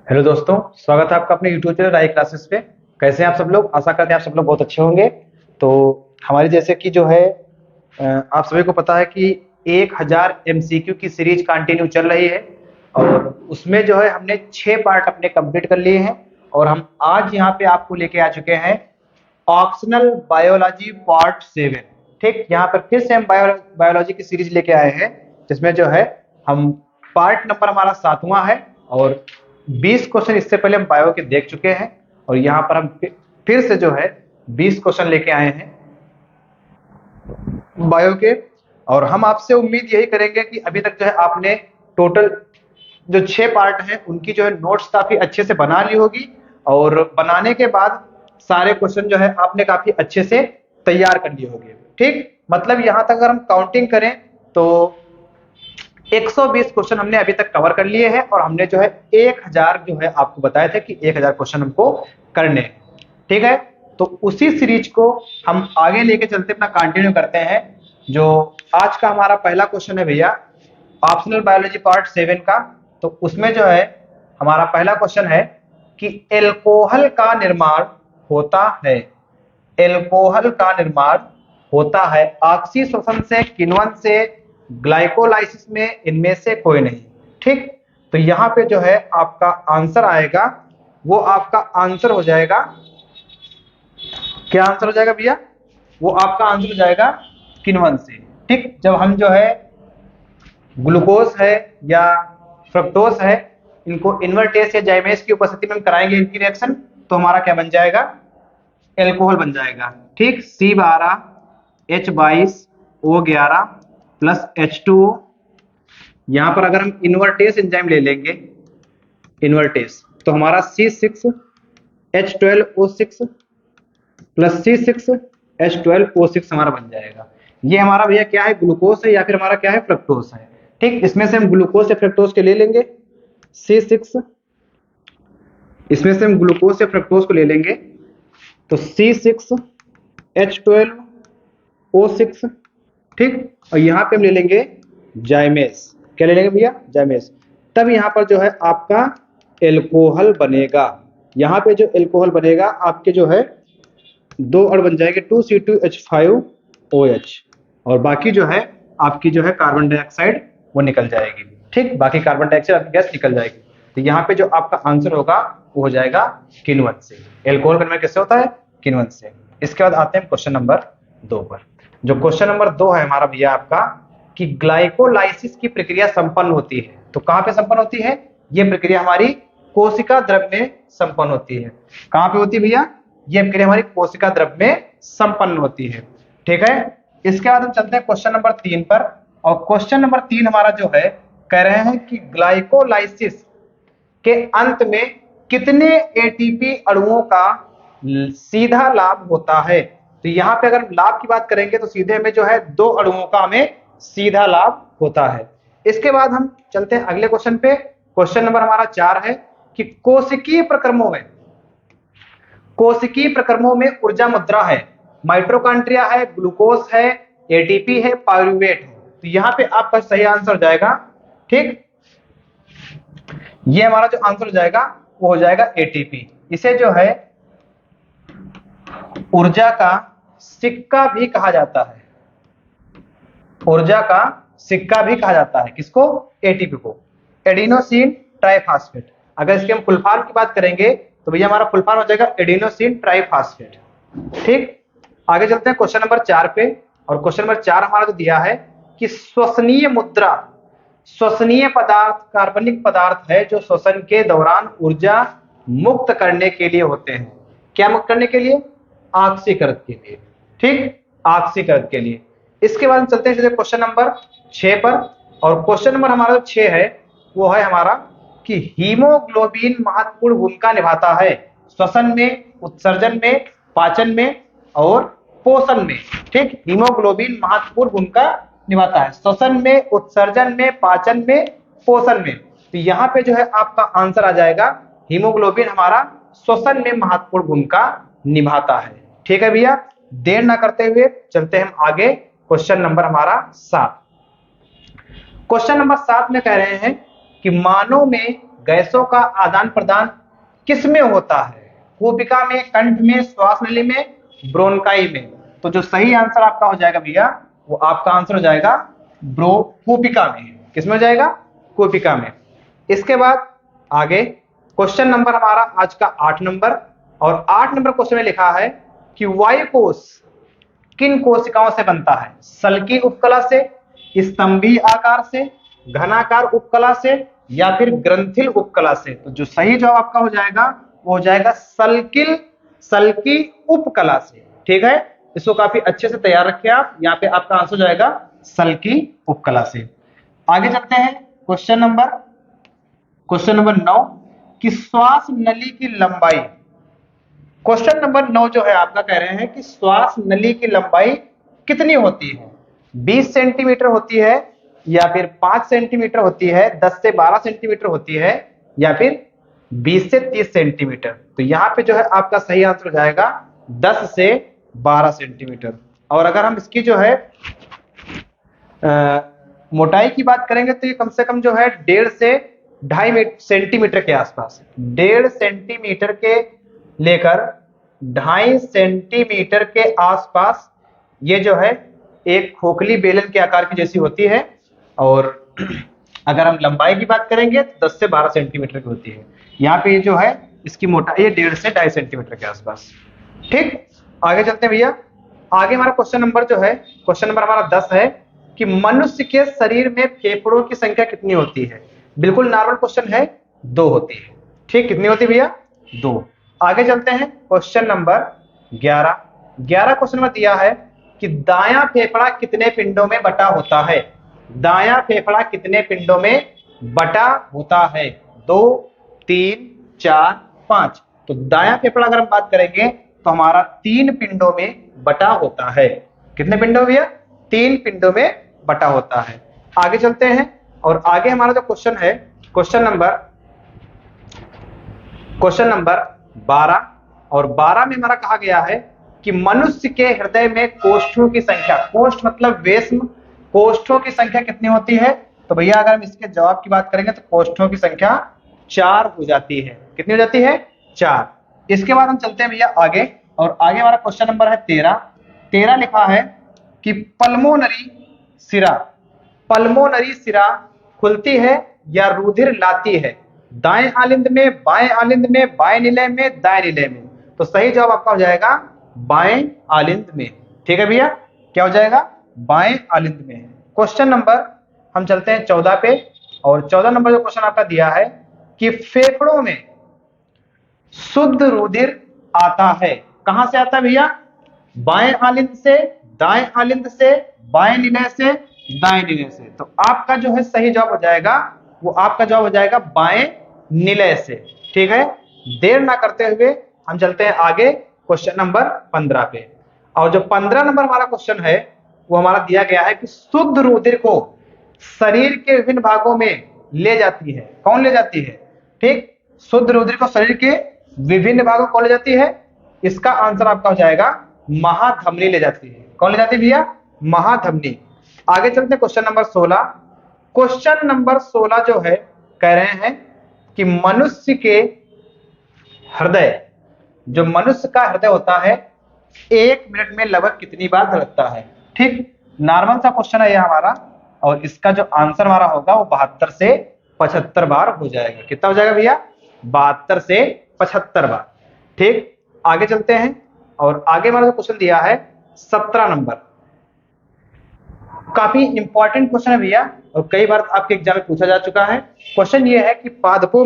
Hello दोस्तों, स्वागत है आपका अपने यूट्यूब चैनल राय क्लासेस पे। कैसे हैं आप सब लोग? आशा करते हैं आप सब लोग बहुत अच्छे होंगे। तो हमारी जैसे कि जो है आप सभी को पता है कि 1000 एमसीक्यू की सीरीज कंटिन्यू चल रही है और उसमें जो है हमने 6 पार्ट अपने कंप्लीट कर लिए हैं और हम आज यहाँ पे आपको लेके आ चुके हैं ऑप्शनल बायोलॉजी पार्ट 7। ठीक, यहाँ पर फिर से हम बायोलॉजी की सीरीज लेके आए हैं जिसमें जो है हम पार्ट नंबर हमारा 7वां है और 20 क्वेश्चन इससे पहले हम बायो के देख चुके हैं और यहाँ पर हम फिर से जो है 20 क्वेश्चन लेके आए हैं बायो के। और हम आपसे उम्मीद यही करेंगे कि अभी तक जो है आपने टोटल जो 6 पार्ट हैं उनकी जो है नोट्स काफी अच्छे से बना ली होगी और बनाने के बाद सारे क्वेश्चन जो है आपने काफी अच्छे से तैयार कर लिए होंगे। ठीक, मतलब यहाँ तक अगर हम काउंटिंग करें तो 120 क्वेश्चन हमने अभी तक कवर कर लिए हैं और हमने जो है 1000 जो है आपको बताए थे कि 1000 क्वेश्चन हमको करने हैं। ठीक है, तो उसी सीरीज को हम आगे लेके चलते अपना कंटिन्यू करते हैं। जो आज का हमारा पहला क्वेश्चन है भैया, ऑप्शनल बायोलॉजी पार्ट 7 का। तो उसमें जो है हमारा पहला क्वेश्चन है कि एल्कोहल का निर्माण होता है, एल्कोहल का निर्माण होता है ऑक्सीशोषण से, किण्वन से, ग्लाइकोलाइसिस में, इनमें से कोई नहीं। ठीक, तो यहाँ पे जो है आपका आंसर आएगा, वो आपका आंसर हो जाएगा, क्या आंसर हो जाएगा भैया? वो आपका आंसर हो जाएगा किण्वन से। ठीक, जब हम जो है ग्लूकोज है या फ्रक्टोज है इनको इन्वर्टेस या जाइमेस की उपस्थिति में हम कराएंगे इनकी रिएक्शन, तो हमारा क्या बन जाएगा? एल्कोहल बन जाएगा। ठीक, C12H22O11 प्लस H2O। यहां पर अगर हम इन्वर्टेस एंजाइम ले लेंगे, इन्वर्टेस, तो हमारा C6H12O6 प्लस C6H12O6 हमारा बन जाएगा। ये हमारा भैया क्या है? ग्लूकोज है या फिर हमारा क्या है? फ्रक्टोज है। ठीक, इसमें से हम ग्लूकोज या फ्रक्टोज के ले लेंगे C6, इसमें से हम ग्लूकोज या फ्रक्टोज को ले लेंगे तो C6H12O6। ठीक, और यहाँ पे हम ले लेंगे जाइमेस। क्या ले लेंगे भैया? जाइमेस। तब यहाँ पर जो है आपका एल्कोहल बनेगा। यहाँ पे जो एल्कोहल बनेगा आपके जो है 2 अण बन जाएंगे 2C2H5OH और बाकी जो है आपकी जो है कार्बन डाइऑक्साइड वो निकल जाएगी। ठीक, बाकी कार्बन डाइऑक्साइड गैस निकल जाएगी। तो यहाँ पे जो आपका आंसर होगा वो हो जाएगा किण्वन से। एल्कोहल का निर्माण किससे होता है? किण्वन से। इसके बाद आते हैं क्वेश्चन नंबर 2 पर। जो क्वेश्चन नंबर 2 है हमारा भैया आपका कि ग्लाइकोलाइसिस की प्रक्रिया संपन्न होती है, तो कहां पे संपन्न होती है? ये प्रक्रिया हमारी कोशिका द्रव में संपन्न होती है। कहां पे होती है भैया? ये प्रक्रिया हमारी कोशिका द्रव में संपन्न होती है। ठीक है, इसके बाद हम चलते हैं क्वेश्चन नंबर 3 पर। और क्वेश्चन नंबर 3 हमारा जो है कह रहे हैं कि ग्लाइकोलाइसिस के अंत में कितने एटीपी अणुओं का सीधा लाभ होता है? तो यहाँ पे अगर लाभ की बात करेंगे तो सीधे में जो है 2 अणुओं का हमें सीधा लाभ होता है। इसके बाद हम चलते हैं अगले क्वेश्चन पे। क्वेश्चन नंबर हमारा 4 है कि कोशिकीय प्रक्रमों में ऊर्जा मुद्रा है, माइटोकॉन्ड्रिया है, ग्लूकोज है, एटीपी है, पाइरूवेट है। तो यहाँ पे आपका सही आंसर हो जाएगा। ठीक, ये हमारा जो आंसर हो जाएगा वो हो जाएगा एटीपी। इसे जो है ऊर्जा का सिक्का भी कहा जाता है, ऊर्जा का सिक्का भी कहा जाता है। किसको? एटीपी को। Adenosine triphosphate. अगर इसके हम फुल फॉर्म की बात करेंगे तो भैया हमारा फुल फॉर्म हो जाएगा एडिनोसिन ट्राइफॉस्फेट। ठीक, आगे चलते हैं क्वेश्चन नंबर 4 पे। और क्वेश्चन नंबर 4 हमारा जो दिया है कि श्वसनीय मुद्रा, श्वसनीय पदार्थ कार्बनिक पदार्थ है जो श्वसन के दौरान ऊर्जा मुक्त करने के लिए होते हैं। क्या मुक्त करने के लिए? ऑक्सीकरण के लिए। ठीक, ऑक्सीकरण के लिए। इसके बाद हम चलते हैं क्वेश्चन नंबर 6 पर। और क्वेश्चन नंबर हमारा जो 6 है वो है हमारा कि हीमोग्लोबिन महत्वपूर्ण भूमिका निभाता है श्वसन में, उत्सर्जन में, पाचन में और पोषण में। ठीक, हीमोग्लोबिन महत्वपूर्ण भूमिका निभाता है श्वसन में, उत्सर्जन में, पाचन में, पोषण में। तो यहाँ पे जो है आपका आंसर आ जाएगा हीमोग्लोबिन हमारा श्वसन में महत्वपूर्ण भूमिका निभाता है। ठीक है भैया, देर ना करते हुए चलते हैं हम आगे। क्वेश्चन नंबर हमारा 7। क्वेश्चन नंबर 7 में कह रहे हैं कि मानव में गैसों का आदान प्रदान किस में होता है? कूपिका में, कंठ में, श्वास नली में, ब्रोनकाई में। तो जो सही आंसर आपका हो जाएगा भैया, वो आपका आंसर हो जाएगा कूपिका में। किसमें हो जाएगा? कूपिका में। इसके बाद आगे क्वेश्चन नंबर हमारा आज का 8 नंबर, और 8 नंबर क्वेश्चन में लिखा है कि वायु कोश किन कोशिकाओं से बनता है? सल्की उपकला से, स्तंभी आकार से, घनाकार उपकला से, या फिर ग्रंथिल उपकला से। तो जो सही जवाब आपका हो जाएगा वो हो जाएगा सल्की उपकला से। ठीक है, इसको काफी अच्छे से तैयार रखें आप। यहाँ पे आपका आंसर हो जाएगा सल्की उपकला से। आगे चलते हैं क्वेश्चन नंबर 9 कि श्वास नली की लंबाई। क्वेश्चन नंबर 9 जो है आपका कह रहे हैं कि श्वास नली की लंबाई कितनी होती है? 20 सेंटीमीटर होती है, या फिर 5 सेंटीमीटर होती है, 10 से 12 सेंटीमीटर होती है, या फिर 20 से 30 सेंटीमीटर। तो यहाँ पे जो है आपका सही आंसर हो जाएगा 10 से 12 सेंटीमीटर। और अगर हम इसकी जो है मोटाई की बात करेंगे तो ये कम से कम जो है 1.5 से 2.5 सेंटीमीटर के आसपास, 1.5 सेंटीमीटर के लेकर 2.5 सेंटीमीटर के आसपास ये जो है एक खोखली बेलन के आकार की जैसी होती है। और अगर हम लंबाई की बात करेंगे तो 10 से 12 सेंटीमीटर की होती है। यहाँ पे जो है इसकी मोटाई 1.5 से 2.5 सेंटीमीटर के आसपास। ठीक, आगे चलते हैं भैया। आगे हमारा क्वेश्चन नंबर जो है, क्वेश्चन नंबर हमारा 10 है कि मनुष्य के शरीर में फेफड़ों की संख्या कितनी होती है? बिल्कुल नॉर्मल क्वेश्चन है, 2 होती है। ठीक, कितनी होती है भैया? 2। आगे चलते हैं क्वेश्चन नंबर 11 क्वेश्चन में दिया है कि दायां फेफड़ा कितने पिंडों में बटा होता है? दायां फेफड़ा कितने पिंडों में बटा होता है? 2, 3, 4, 5। तो दायां फेफड़ा अगर हम बात करेंगे तो हमारा 3 पिंडों में बटा होता है। कितने पिंडों भैया? 3 पिंडों में बटा होता है। आगे चलते हैं, और आगे हमारा जो क्वेश्चन है, क्वेश्चन नंबर 12, और 12 में हमारा कहा गया है कि मनुष्य के हृदय में कोष्ठों की संख्या, कोष्ठ मतलब वेश्म, कोष्ठों की संख्या कितनी होती है? तो भैया अगर हम इसके जवाब की बात करेंगे तो कोष्ठों की संख्या 4 हो जाती है। कितनी हो जाती है? 4। इसके बाद हम चलते हैं भैया आगे, और आगे हमारा क्वेश्चन नंबर है 13 लिखा है कि पल्मोनरी सिरा खुलती है या रुधिर लाती है? दाएं आलिंद में, बाएं आलिंद में, बाएं निलय में, दाएं निलय में। तो सही जवाब आपका हो जाएगा बाएं आलिंद में। ठीक है भैया, क्या हो जाएगा? बाएं आलिंद में। क्वेश्चन नंबर हम चलते हैं 14 पे, और 14 नंबर जो क्वेश्चन आपका दिया है कि फेफड़ों में शुद्ध रुधिर आता है, कहां से आता है भैया? बाएं आलिंद से, दाएं आलिंद से, बाएं निलय से, दाएं निलय से। तो आपका जो है सही जवाब हो जाएगा, वो आपका जवाब हो जाएगा बाएं निलय से। ठीक है, देर ना करते हुए हम चलते हैं आगे क्वेश्चन नंबर 15 पे। और जो 15 नंबर हमारा क्वेश्चन है वो हमारा दिया गया है कि शुद्ध रुधिर को शरीर के विभिन्न भागों में ले जाती है। कौन ले जाती है? ठीक, शुद्ध रुधिर को शरीर के विभिन्न भागों को ले जाती है। इसका आंसर आपका हो जाएगा महाधमनी ले जाती है। कौन ले जाती है भैया? महाधमनी। आगे चलते हैं क्वेश्चन नंबर 16। क्वेश्चन नंबर 16 जो है कह रहे हैं कि मनुष्य के हृदय, जो मनुष्य का हृदय होता है 1 मिनट में लगभग कितनी बार धड़कता है? ठीक, नॉर्मल सा क्वेश्चन है ये हमारा, और इसका जो आंसर हमारा होगा वो 72 से 75 बार हो जाएगा। कितना हो जाएगा भैया? 72 से 75 बार। ठीक, आगे चलते हैं, और आगे हमारा जो क्वेश्चन दिया है 17 नंबर, काफी इंपॉर्टेंट क्वेश्चन है भैया, और कई बार आपके एग्जाम में पूछा जा चुका है। क्वेश्चन ये है कि पादपों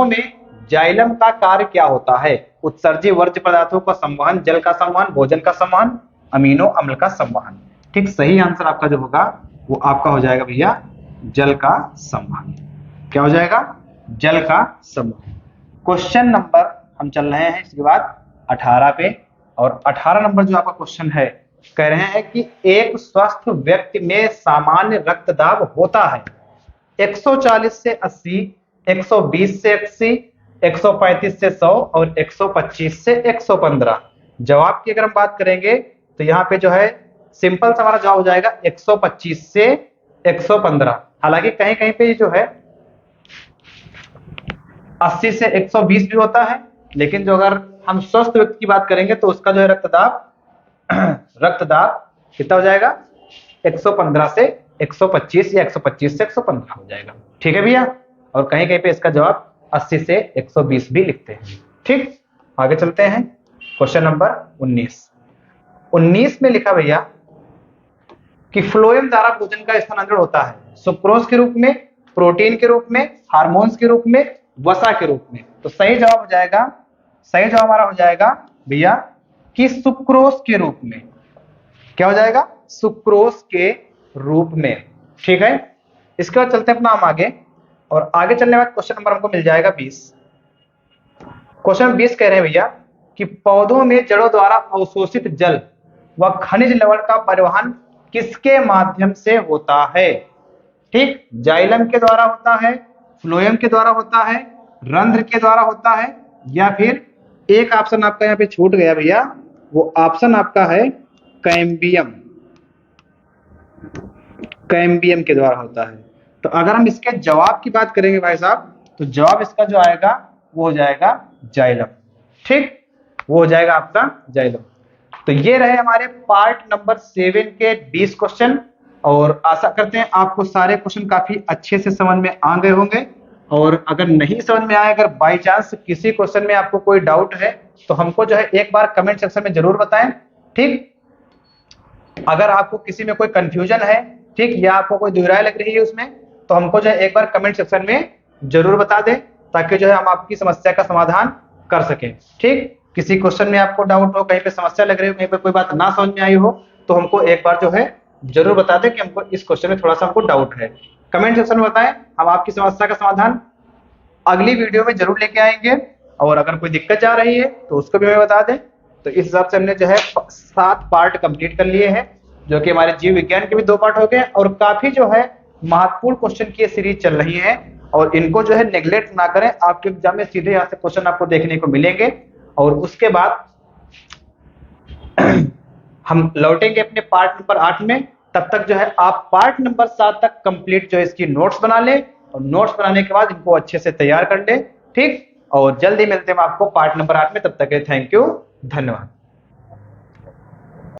में जाइलम का कार्य क्या होता है? उत्सर्जी वर्ज्य पदार्थों का संवहन, जल का संवहन, भोजन का संवहन, अमीनो अम्ल का संवहन। ठीक, सही आंसर आपका जो होगा वो आपका हो जाएगा भैया जल का संवहन। क्या हो जाएगा? जल का संवहन। क्वेश्चन नंबर हम चल रहे हैं इसके बाद 18 पे, और 18 नंबर जो आपका क्वेश्चन है कह रहे हैं कि एक स्वस्थ व्यक्ति में सामान्य रक्तदाब होता है 140 से 80, 120 से 80, 135 से 100 और 125 से 115। जवाब की अगर हम बात करेंगे तो यहाँ पे जो है सिंपल सा हमारा जवाब हो जाएगा 125 से 115। हालांकि कहीं कहीं पे ये जो है 80 से 120 भी होता है, लेकिन जो अगर हम स्वस्थ व्यक्ति की बात करेंगे तो उसका जो है रक्तदाब कितना हो जाएगा, 115 से 125 या 125 से 115 हो जाएगा। ठीक है भैया, और कहीं कहीं पे इसका जवाब 80 से 120 भी लिखते हैं। ठीक, आगे चलते हैं। क्वेश्चन नंबर 19 में लिखा भैया कि फ्लोएम द्वारा भोजन का स्थानांतरण होता है सुक्रोज के रूप में, प्रोटीन के रूप में, हार्मोन्स के रूप में, वसा के रूप में। तो सही जवाब हो जाएगा, सही जवाब हमारा हो जाएगा भैया कि सुक्रोज के रूप में। क्या हो जाएगा, सुक्रोज के रूप में। ठीक है, इसके बाद चलते हैं अपना हम आगे, और आगे चलने के बाद क्वेश्चन नंबर हमको मिल जाएगा 20। क्वेश्चन 20 कह रहे हैं भैया कि पौधों में जड़ों द्वारा अवशोषित जल व खनिज लवण का परिवहन किसके माध्यम से होता है। ठीक, जाइलम के द्वारा होता है, फ्लोएम के द्वारा होता है, रंध्र के द्वारा होता है, या फिर एक ऑप्शन आपका यहाँ पे छूट गया भैया, वो ऑप्शन आपका है कैम्बियम, कैम्बियम के द्वारा होता है। तो अगर हम इसके जवाब की बात करेंगे भाई साहब, तो जवाब इसका जो आएगा वो हो जाएगा जाइलम। ठीक, वो हो जाएगा आपका जाइलम। तो ये रहे हमारे पार्ट नंबर 7 के 20 क्वेश्चन, और आशा करते हैं आपको सारे क्वेश्चन काफी अच्छे से समझ में आ गए होंगे। और अगर नहीं समझ में आए, अगर बाई चांस किसी क्वेश्चन में आपको कोई डाउट है तो हमको जो है एक बार कमेंट सेक्शन में जरूर बताएं। ठीक, अगर आपको किसी में कोई कंफ्यूजन है, ठीक, या आपको कोई दुविधा लग रही है उसमें, तो हमको जो है एक बार कमेंट सेक्शन में जरूर बता दें, ताकि जो है हम आपकी समस्या का समाधान कर सकें। ठीक, किसी क्वेश्चन में आपको डाउट हो, कहीं पे समस्या लग रही हो, कहीं पे कोई बात ना समझ में आई हो, तो हमको एक बार जो है जरूर बता दें कि हमको इस क्वेश्चन में थोड़ा सा हमको डाउट है। कमेंट सेक्शन में बताएं, हम आपकी समस्या का समाधान अगली वीडियो में जरूर लेके आएंगे। और अगर कोई दिक्कत आ रही है तो उसको भी हमें बता दें। तो इस हिसाब से हमने जो है 7 पार्ट कंप्लीट कर लिए हैं, जो कि हमारे जीव विज्ञान के भी 2 पार्ट हो गए, और काफी जो है महत्वपूर्ण क्वेश्चन की सीरीज चल रही है, और इनको जो है नेग्लेक्ट ना करें। आपके एग्जाम में सीधे यहाँ से क्वेश्चन आपको देखने को मिलेंगे। और उसके बाद हम लौटेंगे अपने पार्ट नंबर 8 में। तब तक जो है आप पार्ट नंबर 7 तक कंप्लीट जो है इसकी नोट्स बना लें, और नोट्स बनाने के बाद इनको अच्छे से तैयार कर लें। ठीक, और जल्दी मिलते हैं आपको पार्ट नंबर 8 में। तब तक के थैंक यू, धन्यवाद।